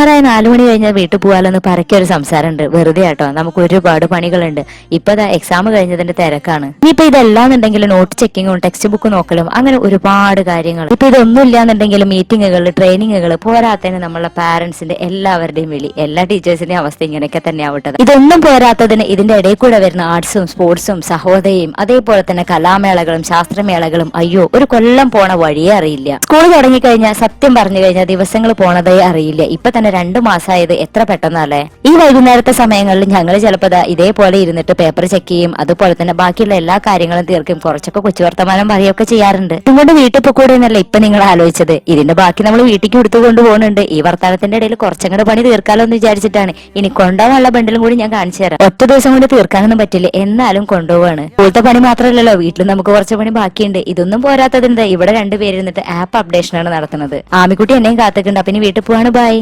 4 മണി കഴിഞ്ഞാൽ വീട്ടിൽ പോകാലെന്ന് പരക്കൊരു സംസാരമുണ്ട്. വെറുതെ ആട്ടോ, നമുക്ക് ഒരുപാട് പണികളുണ്ട്. ഇപ്പതാ എക്സാം കഴിഞ്ഞതിന്റെ തിരക്കാണ്. ഇനിയിപ്പോ ഇതെല്ലാന്നുണ്ടെങ്കിൽ നോട്ട് ചെക്കിങ്ങും ടെക്സ്റ്റ് ബുക്ക് നോക്കലും അങ്ങനെ ഒരുപാട് കാര്യങ്ങൾ. ഇപ്പൊ ഇതൊന്നും ഇല്ലാന്നുണ്ടെങ്കിൽ മീറ്റിങ്ങുകൾ, ട്രെയിനിങ്ങുകൾ, പോരാത്തതിന് നമ്മളെ പാരന്റ്സിന്റെ എല്ലാവരുടെയും വിളി. എല്ലാ ടീച്ചേഴ്സിന്റെയും അവസ്ഥ ഇങ്ങനെയൊക്കെ തന്നെ ആവട്ടെ. ഇതൊന്നും പോരാത്തതിന് ഇതിന്റെ ഇടയിൽ കൂടെ വരുന്ന ആർട്സും സ്പോർട്സും സഹോദരിയും അതേപോലെ തന്നെ കലാമേളകളും ശാസ്ത്രമേളകളും. അയ്യോ, ഒരു കൊല്ലം പോണ വഴിയേ അറിയില്ല. സ്കൂൾ തുടങ്ങിക്കഴിഞ്ഞാൽ സത്യം പറഞ്ഞു കഴിഞ്ഞാൽ ദിവസങ്ങൾ പോണതേ അറിയില്ല. ഇപ്പൊ തന്നെ 2 മാസമായത് എത്ര പെട്ടെന്നല്ലേ. ഈ വൈകുന്നേരത്തെ സമയങ്ങളിൽ ഞങ്ങൾ ചിലപ്പോൾ ഇതേപോലെ ഇരുന്നിട്ട് പേപ്പർ ചെക്ക് ചെയ്യും, അതുപോലെ തന്നെ ബാക്കിയുള്ള എല്ലാ കാര്യങ്ങളും തീർക്കും, കുറച്ചൊക്കെ കൊച്ചു വർത്തമാനം പറയുകയൊക്കെ ചെയ്യാറുണ്ട്. ഇതുകൊണ്ട് വീട്ടിൽ പോകൂടെ എന്നല്ല ഇപ്പൊ നിങ്ങൾ ആലോചിച്ചത്. ഇതിന്റെ ബാക്കി നമ്മൾ വീട്ടിലേക്ക് എടുത്തുകൊണ്ട് പോകുന്നുണ്ട്. ഈ വർത്തമാനത്തിന്റെ ഇടയിൽ കുറച്ചങ്ങടെ പണി തീർക്കാലോ എന്ന് വിചാരിച്ചിട്ടാണ്. ഇനി കൊണ്ടുപോകാനുള്ള ബണ്ടിലും കൂടി ഞാൻ കാണിച്ചു തരാം. ഒറ്റ ദിവസം കൊണ്ട് തീർക്കാനൊന്നും പറ്റില്ല, എന്നാലും കൊണ്ടുപോവാണ്. സ്കൂളത്തെ പണി മാത്രമല്ലല്ലോ, വീട്ടിൽ നമുക്ക് കുറച്ച് പണി ബാക്കിയുണ്ട്. ഇതൊന്നും പോരാത്തതിന്റെ ഇവിടെ 2 പേര് ഇരുന്നിട്ട് ആപ്പ് അപ്ഡേഷനാണ് നടത്തുന്നത്. ആമിക്കുട്ടി എന്നെയും കാത്തിട്ടുണ്ട്. അപ്പൊ ഇനി വീട്ടിൽ പോവാണ്. ബൈ.